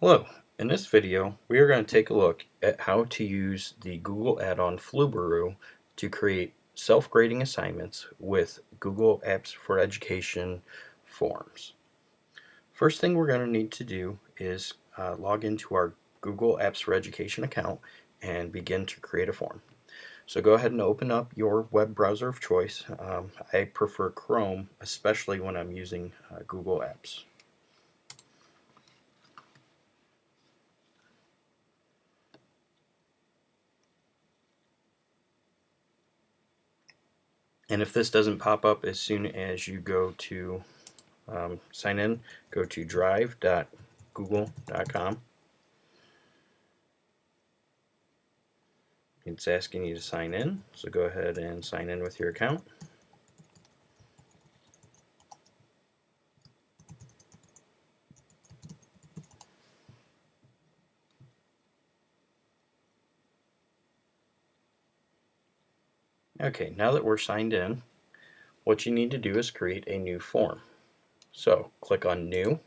Hello, in this video we are going to take a look at how to use the Google add-on Flubaroo to create self-grading assignments with Google Apps for Education forms. First thing we're going to need to do is log into our Google Apps for Education account and begin to create a form. So go ahead and open up your web browser of choice. I prefer Chrome, especially when I'm using Google Apps. And if this doesn't pop up as soon as you go to sign in, go to drive.google.com. It's asking you to sign in, so go ahead and sign in with your account. Okay, now that we're signed in, what you need to do is create a new form. So click on New,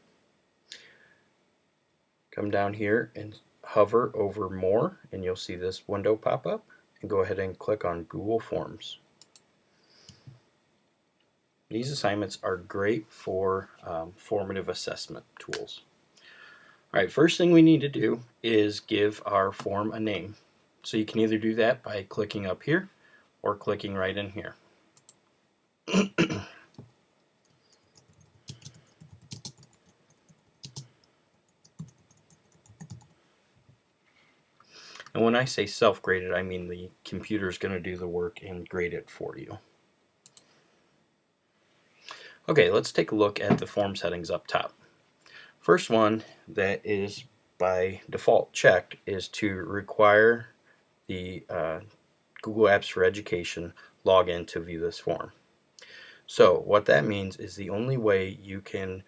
come down here and hover over More, and you'll see this window pop up, and go ahead and click on Google Forms. These assignments are great for formative assessment tools. Alright, first thing we need to do is give our form a name. So you can either do that by clicking up here or clicking right in here. And when I say self-graded, I mean the computer is going to do the work and grade it for you. Okay, let's take a look at the form settings up top. First one that is by default checked is to require the Google Apps for Education login to view this form. So what that means is the only way you can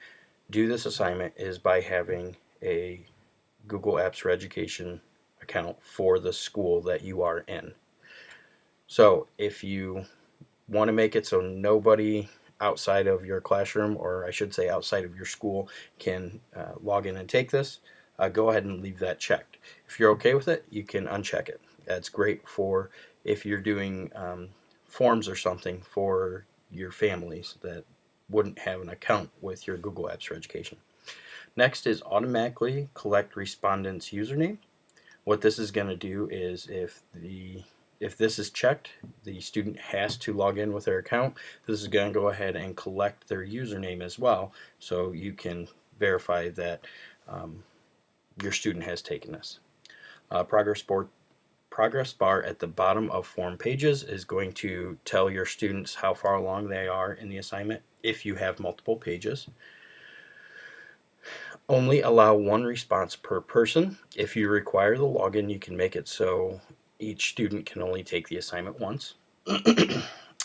do this assignment is by having a Google Apps for Education account for the school that you are in. So if you want to make it so nobody outside of your classroom, or I should say outside of your school, can log in and take this, go ahead and leave that checked. If you're okay with it, you can uncheck it. That's great for if you're doing forms or something for your families that wouldn't have an account with your Google Apps for Education. Next is automatically collect respondent's username. What this is going to do is if this is checked, the student has to log in with their account. This is going to go ahead and collect their username as well, so you can verify that your student has taken this. Progress bar at the bottom of form pages is going to tell your students how far along they are in the assignment if you have multiple pages. Only allow one response per person. If you require the login, you can make it so each student can only take the assignment once.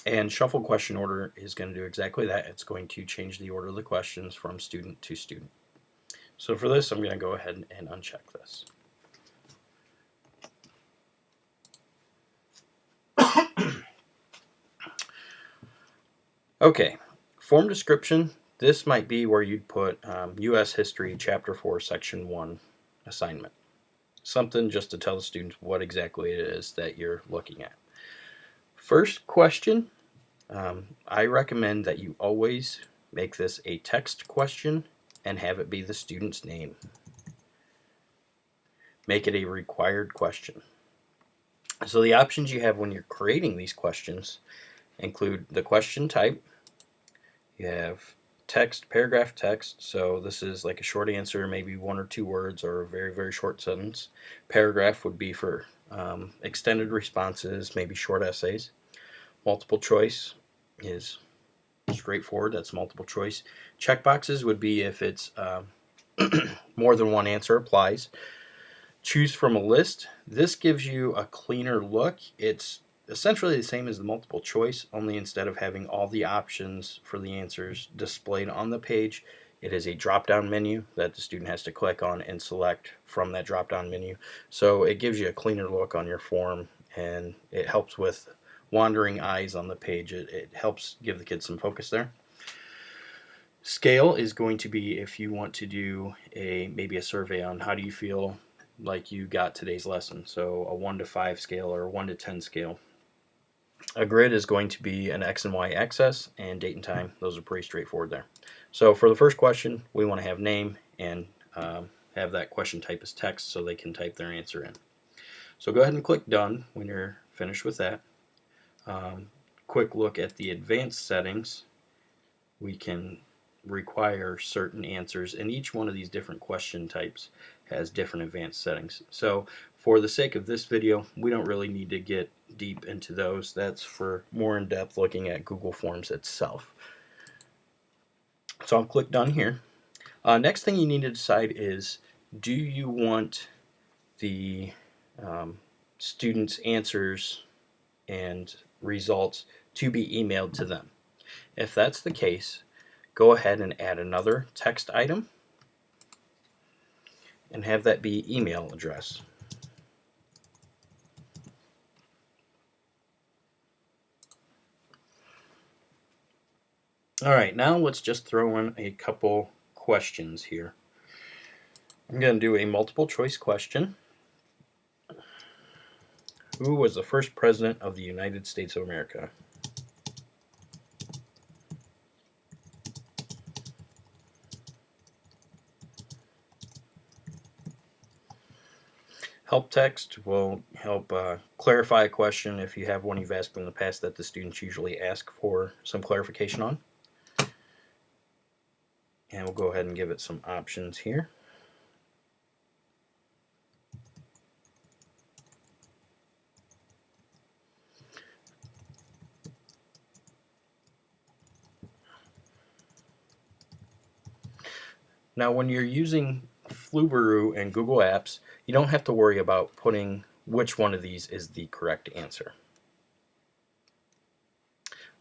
And shuffle question order is going to do exactly that. It's going to change the order of the questions from student to student. So for this, I'm going to go ahead and uncheck this. Okay, form description. This might be where you'd put U.S. History Chapter 4 Section 1 assignment. Something just to tell the students what exactly it is that you're looking at. First question, I recommend that you always make this a text question and have it be the student's name. Make it a required question. So the options you have when you're creating these questions include the question type. You have text, paragraph text, so this is like a short answer, maybe 1 or 2 words, or a very, very short sentence. Paragraph would be for extended responses, maybe short essays. Multiple choice is straightforward, that's multiple choice. Checkboxes would be if it's more than one answer applies. Choose from a list. This gives you a cleaner look. It's essentially the same as the multiple choice, only instead of having all the options for the answers displayed on the page, it is a drop-down menu that the student has to click on and select from that drop-down menu. So it gives you a cleaner look on your form, and it helps with wandering eyes on the page. It helps give the kids some focus there. Scale is going to be if you want to do maybe a survey on how do you feel like you got today's lesson. So a 1 to 5 scale or a 1 to 10 scale. A grid is going to be an X and Y axis, and date and time. Those are pretty straightforward there. So for the first question, we want to have name and have that question type as text so they can type their answer in. So go ahead and click done when you're finished with that. Quick look at the advanced settings. We can require certain answers, and each one of these different question types has different advanced settings. So for the sake of this video, we don't really need to get deep into those. That's for more in-depth looking at Google Forms itself. So I'll click done here. Next thing you need to decide is, do you want the students' answers and results to be emailed to them? If that's the case, go ahead and add another text item and have that be email address. Alright, now let's just throw in a couple questions here. I'm going to do a multiple choice question. Who was the first president of the United States of America? Help text will help clarify a question if you have one you've asked in the past that the students usually ask for some clarification on. And we'll go ahead and give it some options here. Now when you're using Flubaroo and Google Apps, you don't have to worry about putting which one of these is the correct answer.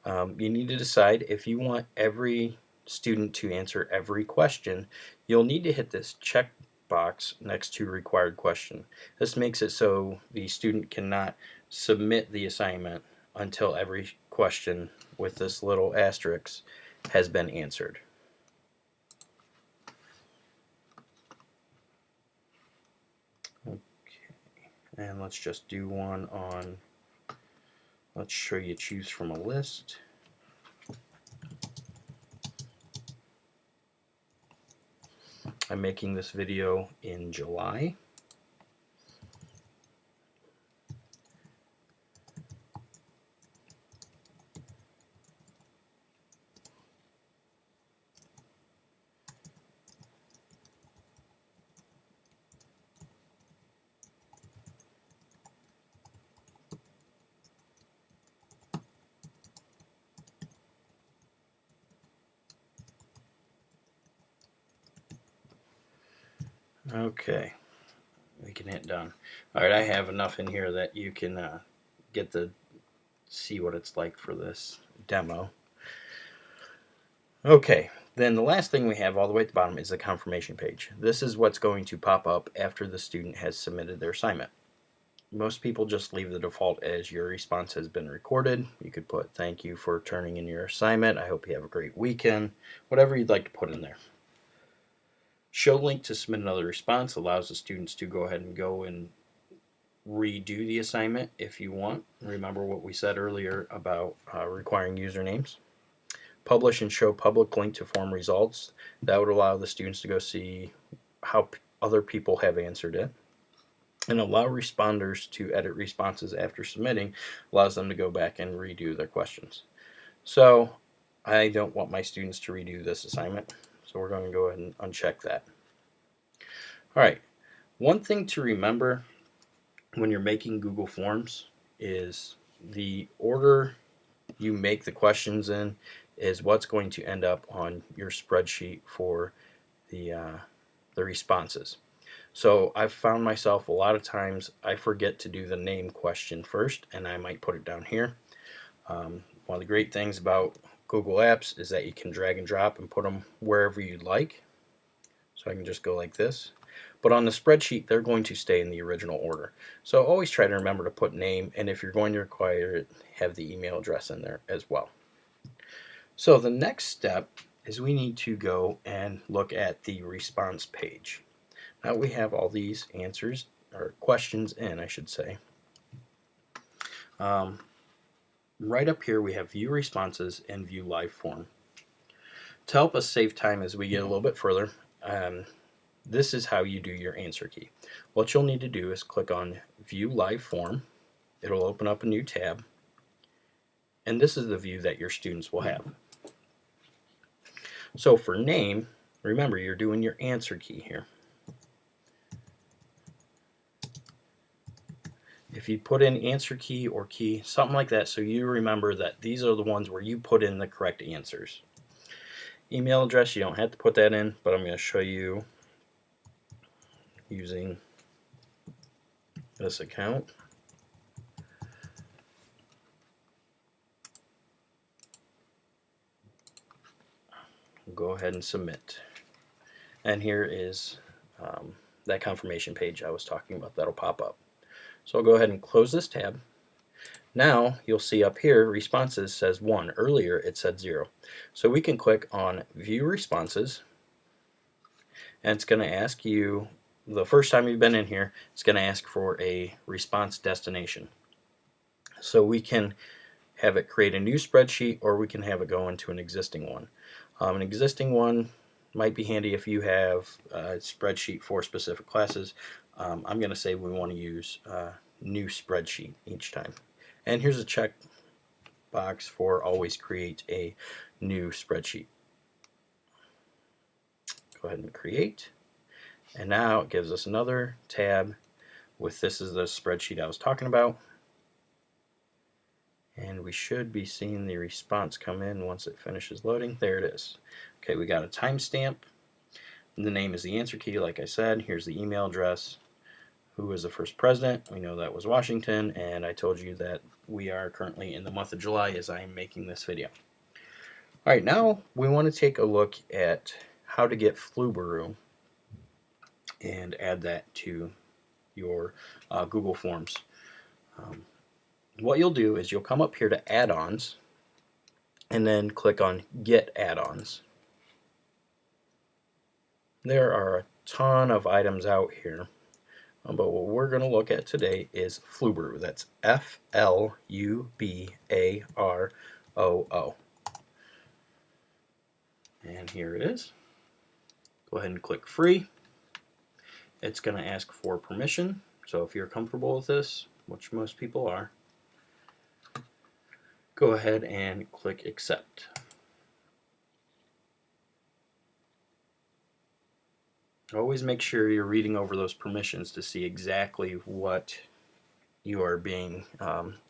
You need to decide if you want every student to answer every question. You'll need to hit this check box next to required question. This makes it so the student cannot submit the assignment until every question with this little asterisk has been answered. And let's just do one on, let's show you choose from a list. I'm making this video in July. Okay, we can hit done. Alright, I have enough in here that you can get to see what it's like for this demo. Okay, then the last thing we have all the way at the bottom is the confirmation page. This is what's going to pop up after the student has submitted their assignment. Most people just leave the default as your response has been recorded. You could put thank you for turning in your assignment. I hope you have a great weekend. Whatever you'd like to put in there. Show link to submit another response allows the students to go ahead and go and redo the assignment if you want. Remember what we said earlier about requiring usernames. Publish and show public link to form results. That would allow the students to go see how other people have answered it. And allow responders to edit responses after submitting, allows them to go back and redo their questions. So I don't want my students to redo this assignment, so we're going to go ahead and uncheck that. Alright, one thing to remember when you're making Google Forms is the order you make the questions in is what's going to end up on your spreadsheet for the responses. So I've found myself a lot of times I forget to do the name question first, and I might put it down here. One of the great things about Google Apps is that you can drag and drop and put them wherever you'd like. So I can just go like this. But on the spreadsheet, they're going to stay in the original order. So always try to remember to put name, and if you're going to require it, have the email address in there as well. So the next step is we need to go and look at the response page. Now we have all these answers, or questions in, I should say. Right up here we have view responses and view live form. To help us save time as we get a little bit further, this is how you do your answer key. What you'll need to do is click on view live form. It'll open up a new tab, and this is the view that your students will have. So for name, remember you're doing your answer key here. If you put in answer key or key, something like that, so you remember that these are the ones where you put in the correct answers. Email address, you don't have to put that in, but I'm going to show you using this account. Go ahead and submit. And here is that confirmation page I was talking about that'll pop up. So I'll go ahead and close this tab. Now you'll see up here responses says 1. Earlier it said 0. So we can click on view responses, and it's going to ask you, the first time you've been in here, it's going to ask for a response destination. So we can have it create a new spreadsheet, or we can have it go into an existing one. An existing one might be handy if you have a spreadsheet for specific classes. I'm going to say we want to use new spreadsheet each time. And here's a check box for always create a new spreadsheet. Go ahead and create. And now it gives us another tab with this is the spreadsheet I was talking about. And we should be seeing the response come in once it finishes loading. There it is. Okay, we got a timestamp. The name is the answer key, like I said. Here's the email address. Who was the first president? We know that was Washington, and I told you that we are currently in the month of July as I am making this video. Alright, now we want to take a look at how to get Flubaroo and add that to your Google Forms. What you'll do is you'll come up here to add-ons and then click on get add-ons. There are a ton of items out here, but what we're going to look at today is Flubaroo. That's F-L-U-B-A-R-O-O. And here it is. Go ahead and click free. It's going to ask for permission, so if you're comfortable with this, which most people are, go ahead and click accept. Always make sure you're reading over those permissions to see exactly what you are being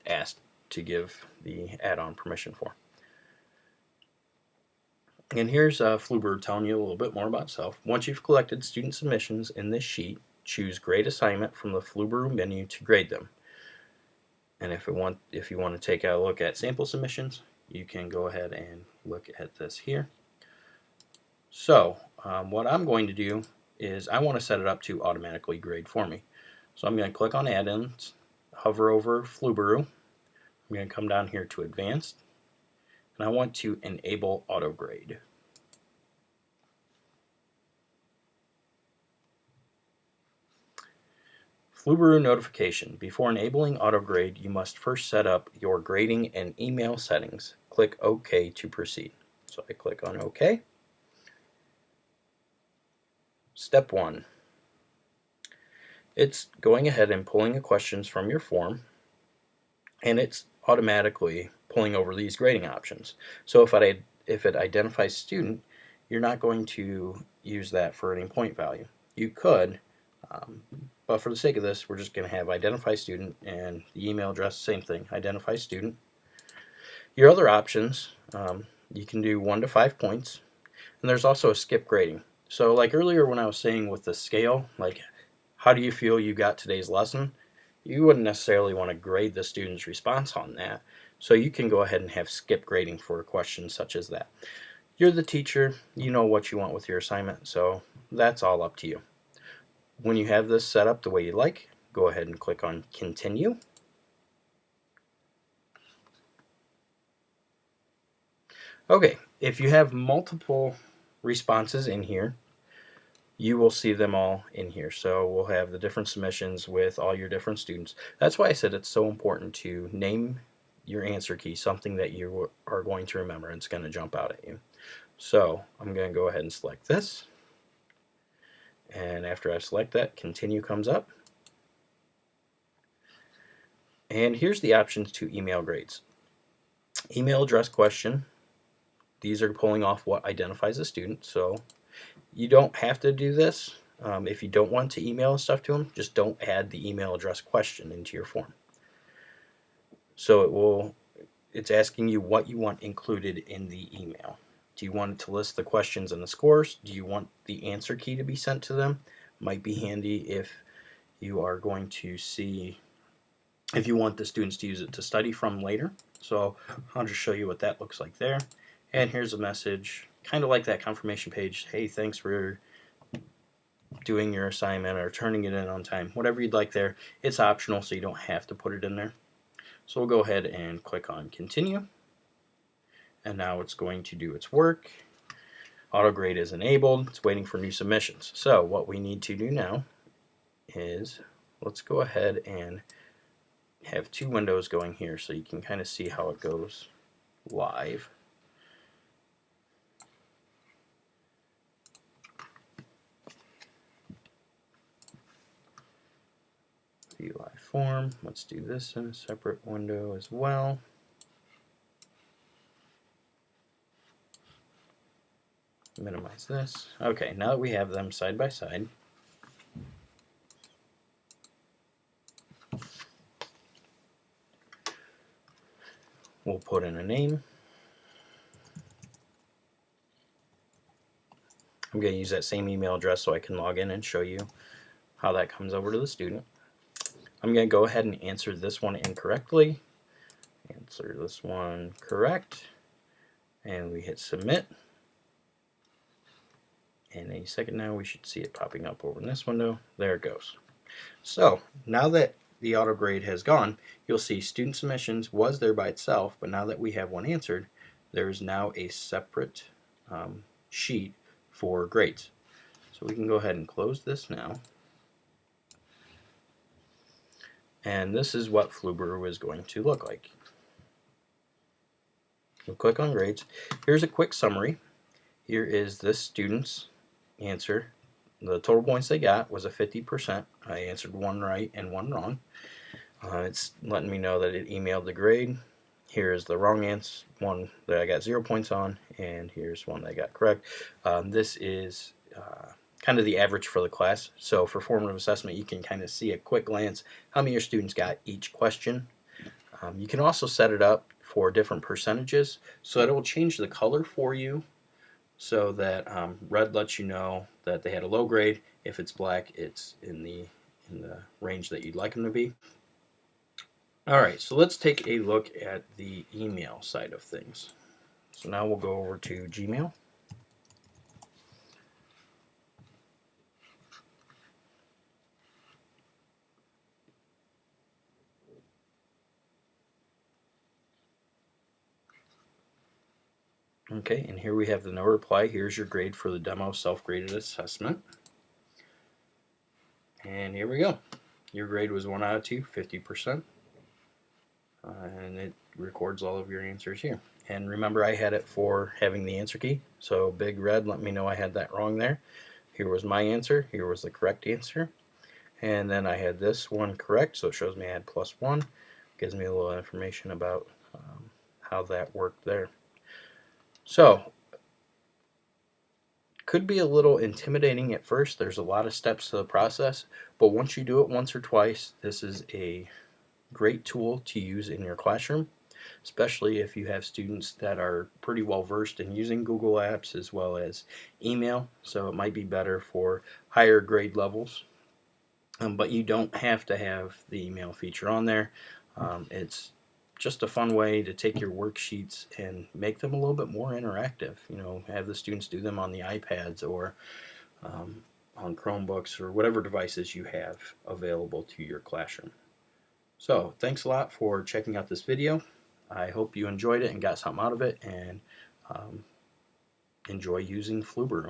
asked to give the add-on permission for. And here's Flubaroo telling you a little bit more about itself. Once you've collected student submissions in this sheet, choose Grade Assignment from the Flubaroo menu to grade them. And if you want to take a look at sample submissions, you can go ahead and look at this here. So what I'm going to do is I want to set it up to automatically grade for me. So I'm going to click on add-ins, hover over Flubaroo. I'm going to come down here to advanced, and I want to enable auto grade. Flubaroo notification. Before enabling auto grade, you must first set up your grading and email settings. Click OK to proceed. So I click on OK. Step 1. It's going ahead and pulling the questions from your form, and it's automatically pulling over these grading options. So if it identifies student, you're not going to use that for any point value. You could, but for the sake of this, we're just going to have identify student, and the email address, same thing, identify student. Your other options, you can do 1 to 5 points, and there's also a skip grading. So like earlier when I was saying with the scale, like how do you feel you got today's lesson? You wouldn't necessarily want to grade the student's response on that. So you can go ahead and have skip grading for questions such as that. You're the teacher, you know what you want with your assignment, so that's all up to you. When you have this set up the way you like, go ahead and click on continue. Okay, if you have multiple responses in here, you will see them all in here. So we'll have the different submissions with all your different students. That's why I said it's so important to name your answer key, something that you are going to remember and it's going to jump out at you. So I'm going to go ahead and select this. And after I select that, continue comes up. And here's the options to email grades. Email address question. These are pulling off what identifies a student. So you don't have to do this. If you don't want to email stuff to them, just don't add the email address question into your form. So it's asking you what you want included in the email. Do you want it to list the questions and the scores? Do you want the answer key to be sent to them? Might be handy if you are going to see, if you want the students to use it to study from later. So I'll just show you what that looks like there. And here's a message, kind of like that confirmation page. Hey, thanks for doing your assignment or turning it in on time. Whatever you'd like there. It's optional, so you don't have to put it in there. So we'll go ahead and click on continue. And now it's going to do its work. Auto grade is enabled. It's waiting for new submissions. So what we need to do now is let's go ahead and have two windows going here so you can kind of see how it goes live. View live form. Let's do this in a separate window as well. Minimize this. Okay, now that we have them side by side, we'll put in a name. I'm going to use that same email address so I can log in and show you how that comes over to the student. I'm going to go ahead and answer this one incorrectly. Answer this one correct. And we hit submit. And any second now we should see it popping up over in this window. There it goes. So now that the auto grade has gone, you'll see student submissions was there by itself, but now that we have one answered, there's now a separate sheet for grades. So we can go ahead and close this now. And this is what Flubaroo is going to look like. We'll click on grades. Here's a quick summary. Here is this student's answer. The total points they got was a 50%. I answered one right and one wrong. It's letting me know that it emailed the grade. Here is the wrong answer, one that I got 0 points on, and here's one that I got correct. This is kind of the average for the class. So for formative assessment, you can kind of see at quick glance how many of your students got each question. You can also set it up for different percentages so that it will change the color for you, so that red lets you know that they had a low grade. If it's black, it's in the range that you'd like them to be. Alright, so let's take a look at the email side of things. So now we'll go over to Gmail. Okay, and here we have the no reply. Here's your grade for the demo self-graded assessment. And here we go. Your grade was 1 out of 2, 50%. And it records all of your answers here. And remember, I had it for having the answer key. So big red let me know I had that wrong there. Here was my answer. Here was the correct answer. And then I had this one correct, so it shows me I had +1. Gives me a little information about how that worked there. So, could be a little intimidating at first. There's a lot of steps to the process, but once you do it once or twice, this is a great tool to use in your classroom, especially if you have students that are pretty well versed in using Google Apps as well as email. So it might be better for higher grade levels, but you don't have to have the email feature on there. It's just a fun way to take your worksheets and make them a little bit more interactive. You know, have the students do them on the iPads or on Chromebooks or whatever devices you have available to your classroom. So thanks a lot for checking out this video. I hope you enjoyed it and got something out of it, and enjoy using Flubaroo.